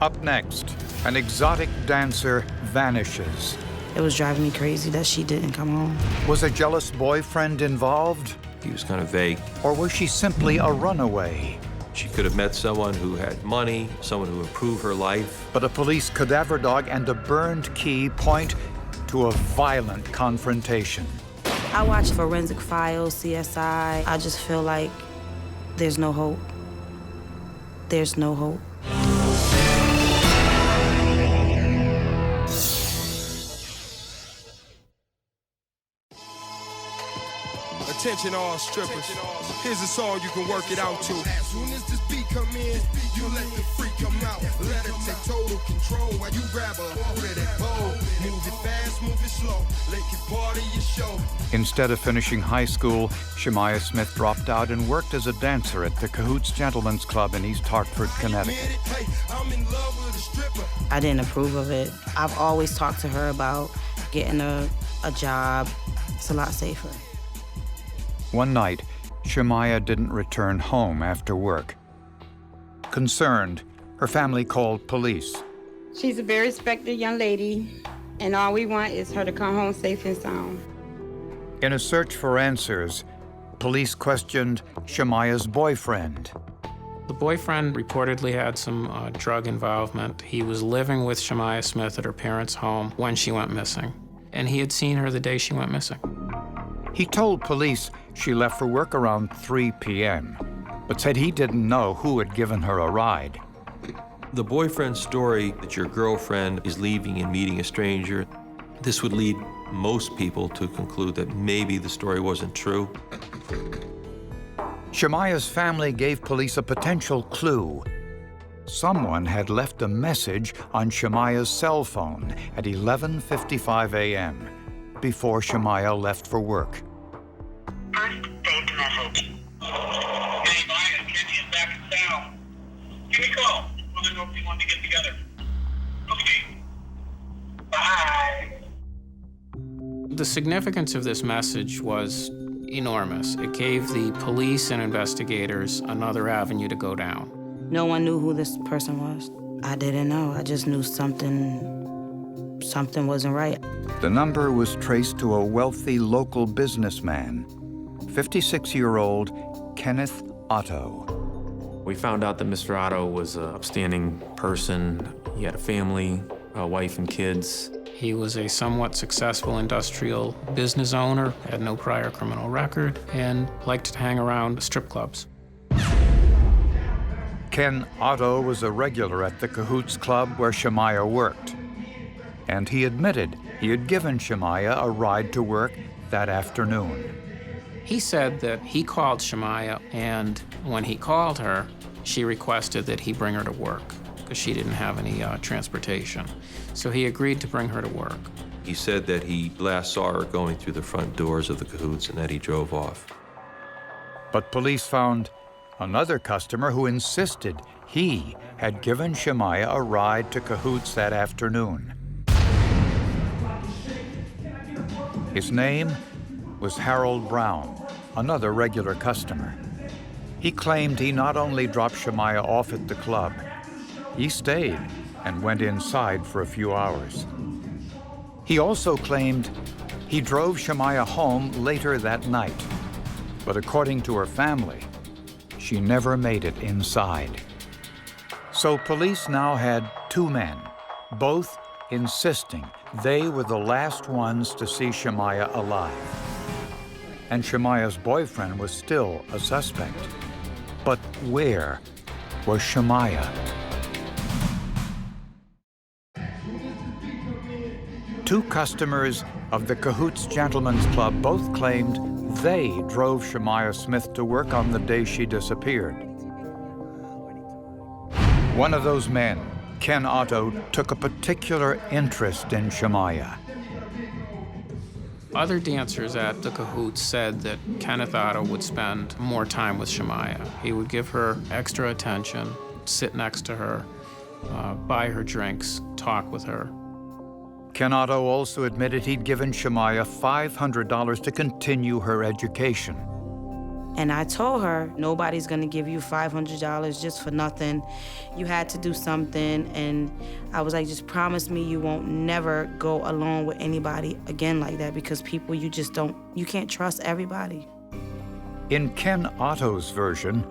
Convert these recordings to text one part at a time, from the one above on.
Up next, an exotic dancer vanishes. It was driving me crazy that she didn't come home. Was a jealous boyfriend involved? He was kind of vague. Or was she simply a runaway? She could have met someone who had money, someone who improved her life. But a police cadaver dog and a burned key point to a violent confrontation. I watch Forensic Files, CSI. I just feel like there's no hope. There's no hope. Attention all strippers. Here's a song you can work it out to. As soon as this beat come in, you let the freak come out. Let her take total control while you grab her. Hold it that bow. Move it fast, move it slow. Let you party your show. Instead of finishing high school, Shamaia Smith dropped out and worked as a dancer at the Cahoots Gentlemen's Club in East Hartford, Connecticut. Hey, I'm in love with a stripper. I didn't approve of it. I've always talked to her about getting a job. It's a lot safer. One night, Shamaya didn't return home after work. Concerned, her family called police. She's a very respected young lady, and all we want is her to come home safe and sound. In a search for answers, police questioned Shamaya's boyfriend. The boyfriend reportedly had some drug involvement. He was living with Shamaia Smith at her parents' home when she went missing, and he had seen her the day she went missing. He told police she left for work around 3 p.m., but said he didn't know who had given her a ride. The boyfriend's story that your girlfriend is leaving and meeting a stranger, this would lead most people to conclude that maybe the story wasn't true. Shamaya's family gave police a potential clue. Someone had left a message on Shamaya's cell phone at 11:55 a.m. before Shamaya left for work. First saved message. Hey, Maya, Kenny is back in town. Give me a call. Let me know if you want to get together. Okay. Bye. The significance of this message was enormous. It gave the police and investigators another avenue to go down. No one knew who this person was. I didn't know. I just knew something wasn't right. The number was traced to a wealthy local businessman, 56-year-old Kenneth Otto. We found out that Mr. Otto was an upstanding person. He had a family, a wife and kids. He was a somewhat successful industrial business owner, had no prior criminal record, and liked to hang around strip clubs. Ken Otto was a regular at the Cahoots Club where Shamaya worked. And he admitted he had given Shamaya a ride to work that afternoon. He said that he called Shamaya, and when he called her, she requested that he bring her to work because she didn't have any transportation. So he agreed to bring her to work. He said that he last saw her going through the front doors of the Cahoots and that he drove off. But police found another customer who insisted he had given Shamaya a ride to Cahoots that afternoon. His name was Harold Brown, another regular customer. He claimed he not only dropped Shamaya off at the club, he stayed and went inside for a few hours. He also claimed he drove Shamaya home later that night, but according to her family, she never made it inside. So police now had two men, both insisting they were the last ones to see Shamaya alive. And Shamaya's boyfriend was still a suspect. But where was Shamaya? Two customers of the Cahoots Gentlemen's Club both claimed they drove Shamaia Smith to work on the day she disappeared. One of those men, Ken Otto, took a particular interest in Shamaya. Other dancers at the Cahoots said that Kenneth Otto would spend more time with Shamaya. He would give her extra attention, sit next to her, buy her drinks, talk with her. Ken Otto also admitted he'd given Shamaya $500 to continue her education. And I told her, nobody's gonna give you $500 just for nothing. You had to do something. And I was like, just promise me you won't never go along with anybody again like that, because people, you can't trust everybody. In Ken Otto's version,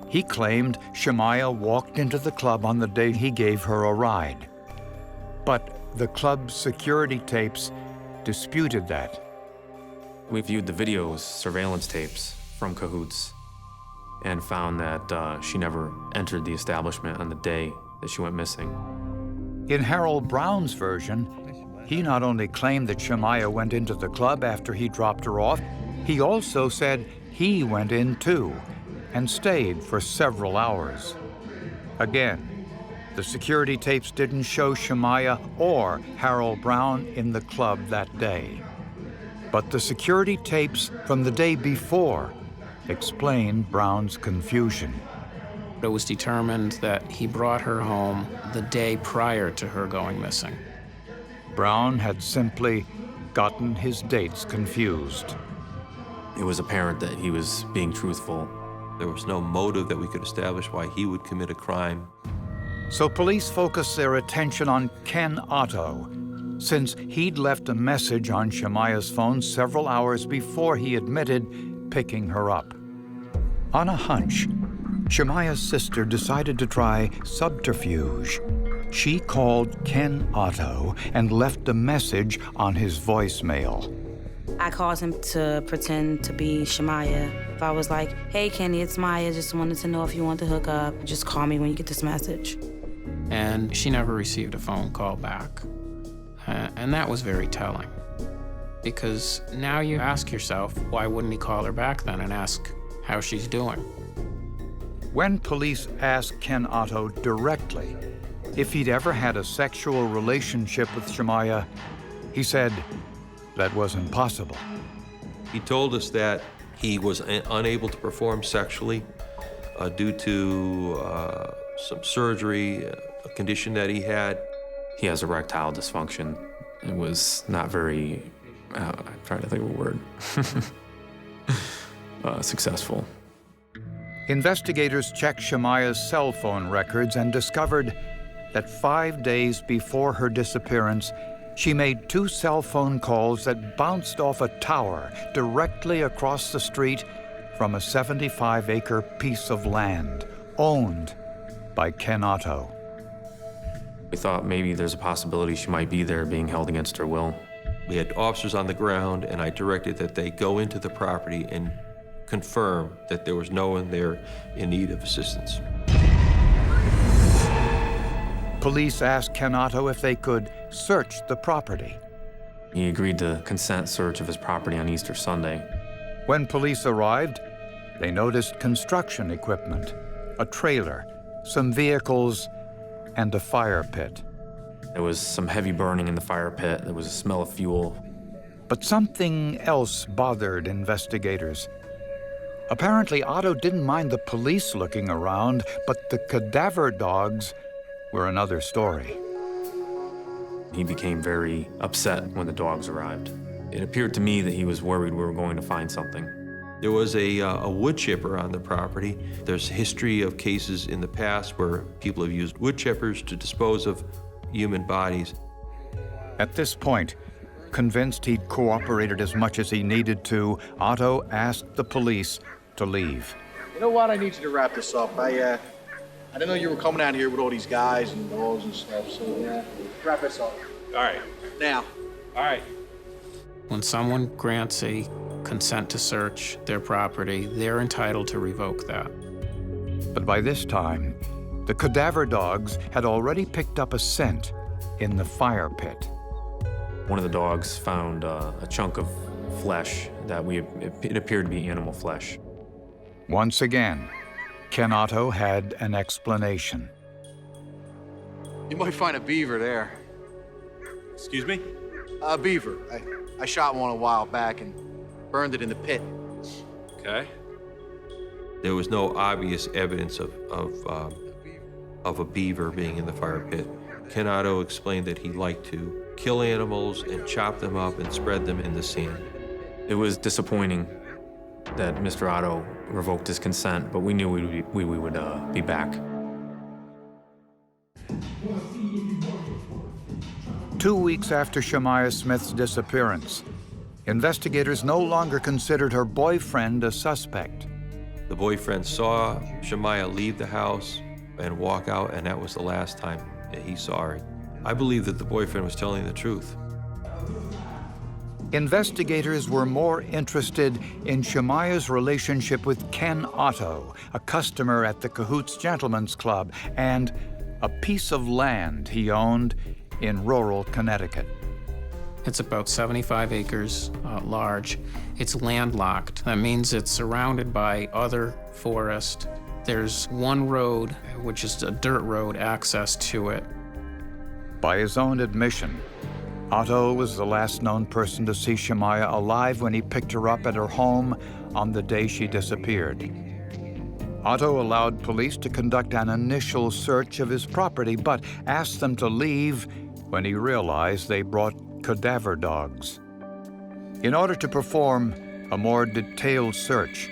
he claimed Shamaya walked into the club on the day he gave her a ride. But the club's security tapes disputed that. We viewed the videos, surveillance tapes from Cahoots, and found that she never entered the establishment on the day that she went missing. In Harold Brown's version, he not only claimed that Shamaya went into the club after he dropped her off, he also said he went in too and stayed for several hours. Again, the security tapes didn't show Shamaya or Harold Brown in the club that day. But the security tapes from the day before explain Brown's confusion. It was determined that he brought her home the day prior to her going missing. Brown had simply gotten his dates confused. It was apparent that he was being truthful. There was no motive that we could establish why he would commit a crime. So police focused their attention on Ken Otto, since he'd left a message on Shamaya's phone several hours before he admitted picking her up. On a hunch, Shamaya's sister decided to try subterfuge. She called Ken Otto and left a message on his voicemail. I called him to pretend to be Shamaya. I was like, hey, Kenny, it's Maya. Just wanted to know if you want to hook up. Just call me when you get this message. And she never received a phone call back. And that was very telling. Because now you ask yourself, why wouldn't he call her back then and ask how she's doing? When police asked Ken Otto directly if he'd ever had a sexual relationship with Shamaya, he said that wasn't possible. He told us that he was unable to perform sexually due to some surgery, a condition that he had. He has erectile dysfunction. It was not very, I'm trying to think of a word, successful. Investigators checked Shamaya's cell phone records and discovered that 5 days before her disappearance, she made 2 cell phone calls that bounced off a tower directly across the street from a 75-acre piece of land owned by Ken Otto. We thought maybe there's a possibility she might be there being held against her will. We had officers on the ground, and I directed that they go into the property and confirm that there was no one there in need of assistance. Police asked Ken Otto if they could search the property. He agreed to consent search of his property on Easter Sunday. When police arrived, they noticed construction equipment, a trailer, some vehicles, and a fire pit. There was some heavy burning in the fire pit. There was a smell of fuel. But something else bothered investigators. Apparently, Otto didn't mind the police looking around, but the cadaver dogs were another story. He became very upset when the dogs arrived. It appeared to me that he was worried we were going to find something. There was a wood chipper on the property. There's a history of cases in the past where people have used wood chippers to dispose of human bodies. At this point, convinced he'd cooperated as much as he needed to, Otto asked the police to leave. You know what? I need you to wrap this up. I didn't know you were coming out here with all these guys and dogs and stuff, so yeah, wrap this up. All right. Now. All right. When someone grants a consent to search their property, they're entitled to revoke that. But by this time, the cadaver dogs had already picked up a scent in the fire pit. One of the dogs found a chunk of flesh that it appeared to be animal flesh. Once again, Ken Otto had an explanation. You might find a beaver there. Excuse me? A beaver. I shot one a while back and burned it in the pit. Okay. There was no obvious evidence of a beaver being in the fire pit. Ken Otto explained that he liked to kill animals and chop them up and spread them in the sand. It was disappointing that Mr. Otto revoked his consent, but we knew we would be back. 2 weeks after Shamaia Smith's disappearance, investigators no longer considered her boyfriend a suspect. The boyfriend saw Shamaya leave the house and walk out, and that was the last time that he saw her. I believe that the boyfriend was telling the truth. Investigators were more interested in Shamaya's relationship with Ken Otto, a customer at the Cahoots Gentlemen's Club, and a piece of land he owned in rural Connecticut. It's about 75 acres large. It's landlocked. That means it's surrounded by other forest. There's one road, which is a dirt road, access to it. By his own admission, Otto was the last known person to see Shamaya alive when he picked her up at her home on the day she disappeared. Otto allowed police to conduct an initial search of his property, but asked them to leave when he realized they brought cadaver dogs. In order to perform a more detailed search,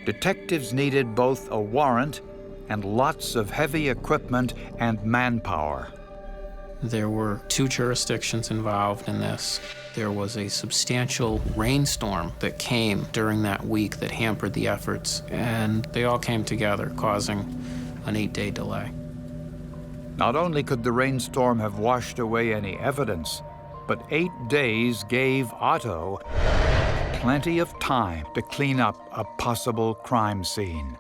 detectives needed both a warrant and lots of heavy equipment and manpower. There were 2 jurisdictions involved in this. There was a substantial rainstorm that came during that week that hampered the efforts, and they all came together, causing an 8-day delay. Not only could the rainstorm have washed away any evidence, but 8 days gave Otto plenty of time to clean up a possible crime scene.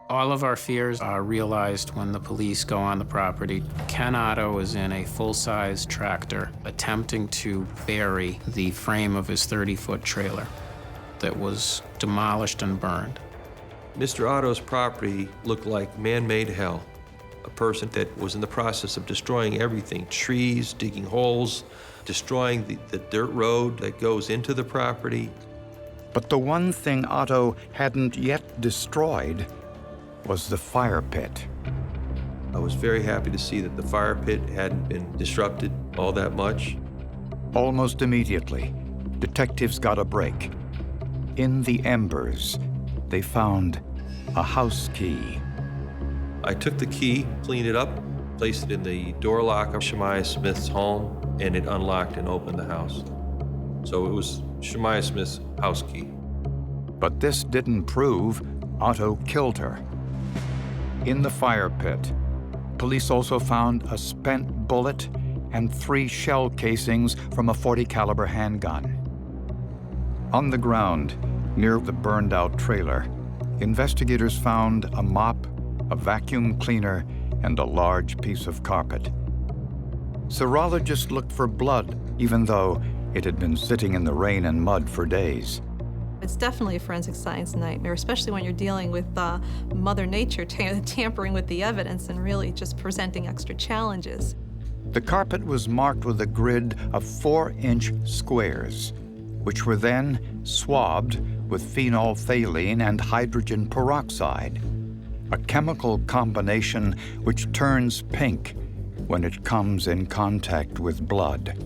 All of our fears are realized when the police go on the property. Ken Otto is in a full-size tractor attempting to bury the frame of his 30-foot trailer that was demolished and burned. Mr. Otto's property looked like man-made hell. A person that was in the process of destroying everything, trees, digging holes, destroying the dirt road that goes into the property. But the one thing Otto hadn't yet destroyed was the fire pit. I was very happy to see that the fire pit hadn't been disrupted all that much. Almost immediately, detectives got a break. In the embers, they found a house key. I took the key, cleaned it up, placed it in the door lock of Shamaia Smith's home, and it unlocked and opened the house. So it was Shamaia Smith's house key. But this didn't prove Otto killed her. In the fire pit, police also found a spent bullet and 3 shell casings from a .40 caliber handgun. On the ground, near the burned-out trailer, investigators found a mop, a vacuum cleaner, and a large piece of carpet. Serologists looked for blood, even though it had been sitting in the rain and mud for days. It's definitely a forensic science nightmare, especially when you're dealing with Mother Nature tampering with the evidence and really just presenting extra challenges. The carpet was marked with a grid of 4-inch squares, which were then swabbed with phenolphthalein and hydrogen peroxide, a chemical combination which turns pink when it comes in contact with blood.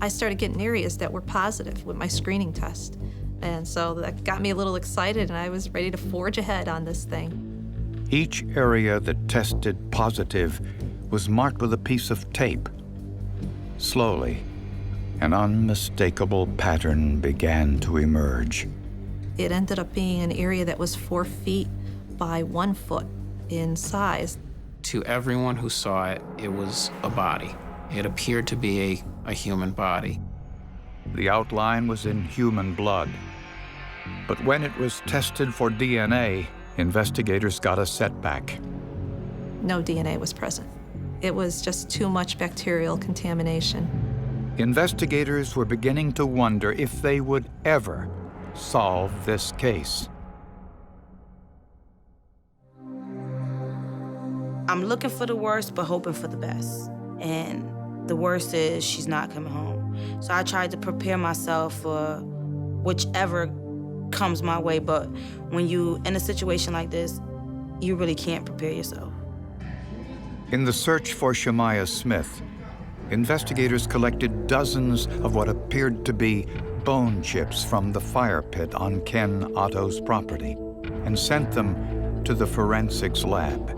I started getting areas that were positive with my screening test. And so that got me a little excited, and I was ready to forge ahead on this thing. Each area that tested positive was marked with a piece of tape. Slowly, an unmistakable pattern began to emerge. It ended up being an area that was 4 feet by 1 foot in size. To everyone who saw it, it was a body. It appeared to be a human body. The outline was in human blood. But when it was tested for DNA, investigators got a setback. No DNA was present. It was just too much bacterial contamination. Investigators were beginning to wonder if they would ever solve this case. I'm looking for the worst, but hoping for the best. And the worst is she's not coming home. So I tried to prepare myself for whichever comes my way, but when you in a situation like this, you really can't prepare yourself. In the search for Shamaia Smith, investigators collected dozens of what appeared to be bone chips from the fire pit on Ken Otto's property and sent them to the forensics lab.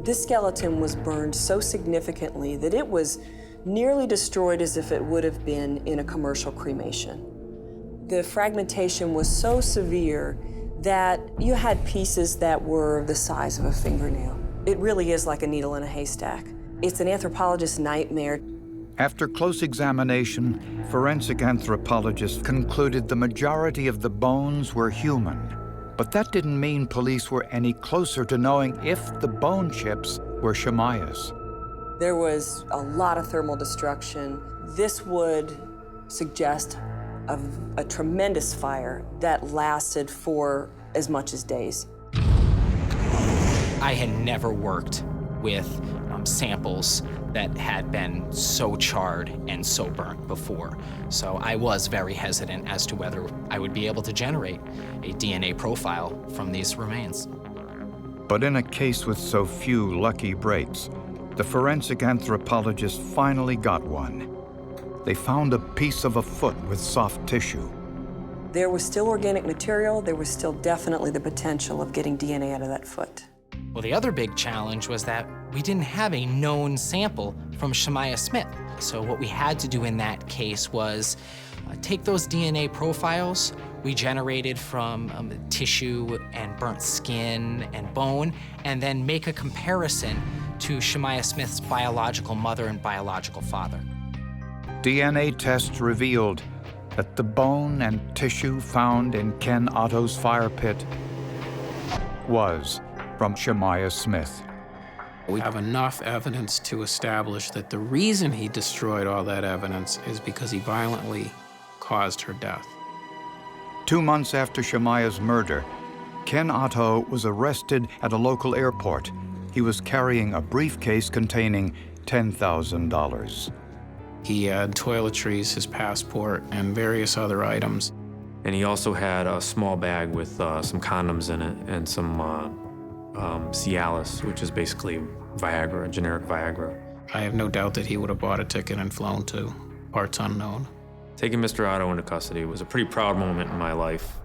This skeleton was burned so significantly that it was nearly destroyed as if it would have been in a commercial cremation. The fragmentation was so severe that you had pieces that were the size of a fingernail. It really is like a needle in a haystack. It's an anthropologist's nightmare. After close examination, forensic anthropologists concluded the majority of the bones were human. But that didn't mean police were any closer to knowing if the bone chips were Shamaya's. There was a lot of thermal destruction. This would suggest a tremendous fire that lasted for as much as days. I had never worked with samples that had been so charred and so burnt before. So I was very hesitant as to whether I would be able to generate a DNA profile from these remains. But in a case with so few lucky breaks, the forensic anthropologists finally got one. They found a piece of a foot with soft tissue. There was still organic material. There was still definitely the potential of getting DNA out of that foot. Well, the other big challenge was that we didn't have a known sample from Shamaia Smith. So what we had to do in that case was take those DNA profiles we generated from tissue and burnt skin and bone, and then make a comparison to Shamaia Smith's biological mother and biological father. DNA tests revealed that the bone and tissue found in Ken Otto's fire pit was from Shamaia Smith. We have enough evidence to establish that the reason he destroyed all that evidence is because he violently caused her death. 2 months after Shamaya's murder, Ken Otto was arrested at a local airport. He was carrying a briefcase containing $10,000. He had toiletries, his passport, and various other items. And he also had a small bag with some condoms in it and some Cialis, which is basically Viagra, generic Viagra. I have no doubt that he would have bought a ticket and flown to parts unknown. Taking Mr. Otto into custody was a pretty proud moment in my life.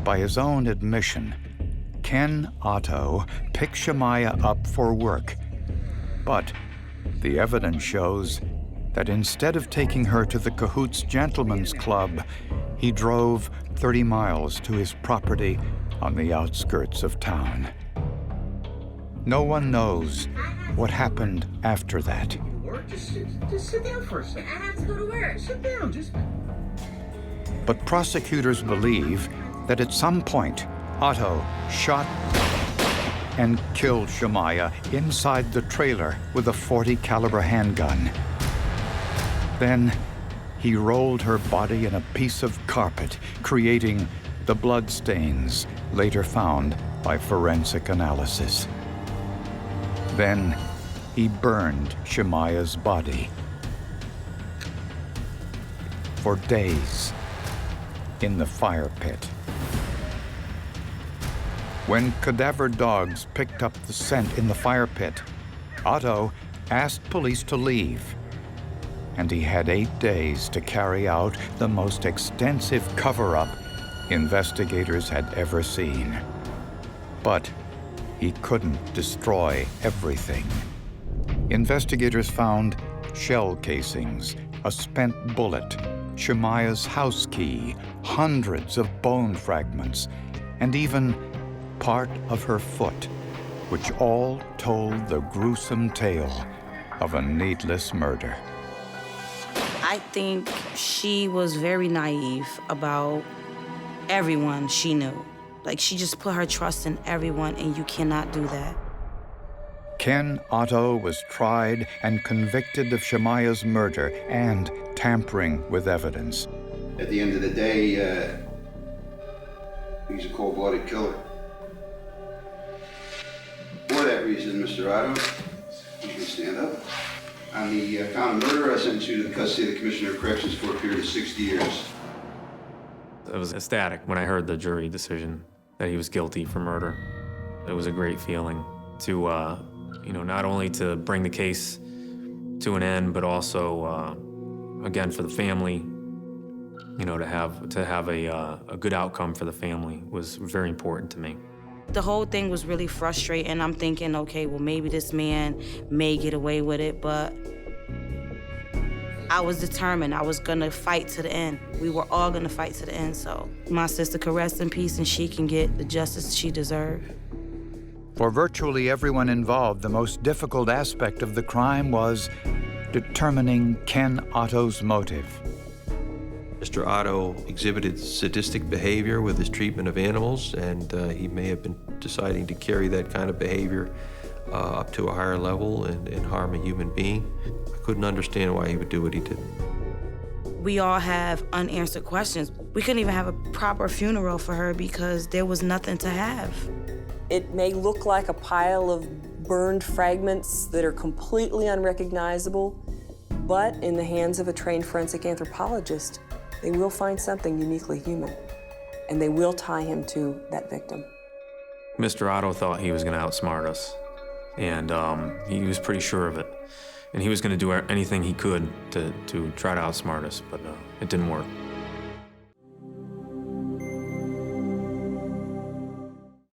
By his own admission, Ken Otto picked Shamaya up for work. But the evidence shows that instead of taking her to the Cahoots Gentlemen's Club, he drove 30 miles to his property on the outskirts of town. No one knows what happened after that. Just sit down for a second. I have to go to work. Sit down, just... But prosecutors believe that at some point, Otto shot and killed Shamaya inside the trailer with a .40 caliber handgun. Then he rolled her body in a piece of carpet, creating the blood stains later found by forensic analysis. Then he burned Shamaya's body for days in the fire pit. When cadaver dogs picked up the scent in the fire pit, Otto asked police to leave, and he had 8 days to carry out the most extensive cover-up investigators had ever seen. But he couldn't destroy everything. Investigators found shell casings, a spent bullet, Shamaya's house key, hundreds of bone fragments, and even part of her foot, which all told the gruesome tale of a needless murder. I think she was very naive about everyone she knew. Like, she just put her trust in everyone, and you cannot do that. Ken Otto was tried and convicted of Shamaya's murder and tampering with evidence. At the end of the day, he's a cold-blooded killer. For that reason, Mr. Otto, you can stand up. On the count of murder, I sentence you to the custody of the Commissioner of Corrections for a period of 60 years. I was ecstatic when I heard the jury decision that he was guilty for murder. It was a great feeling to, not only to bring the case to an end, but also, again, for the family You know, to have a good outcome for the family was very important to me. The whole thing was really frustrating. I'm thinking, okay, well, maybe this man may get away with it, but I was determined. I was gonna fight to the end. We were all gonna fight to the end, so my sister could rest in peace and she can get the justice she deserved. For virtually everyone involved, the most difficult aspect of the crime was determining Ken Otto's motive. Mr. Otto exhibited sadistic behavior with his treatment of animals, and he may have been deciding to carry that kind of behavior up to a higher level and harm a human being. I couldn't understand why he would do what he did. We all have unanswered questions. We couldn't even have a proper funeral for her because there was nothing to have. It may look like a pile of burned fragments that are completely unrecognizable, but in the hands of a trained forensic anthropologist, they will find something uniquely human, and they will tie him to that victim. Mr. Otto thought he was going to outsmart us, and he was pretty sure of it. And he was going to do anything he could to try to outsmart us, but it didn't work.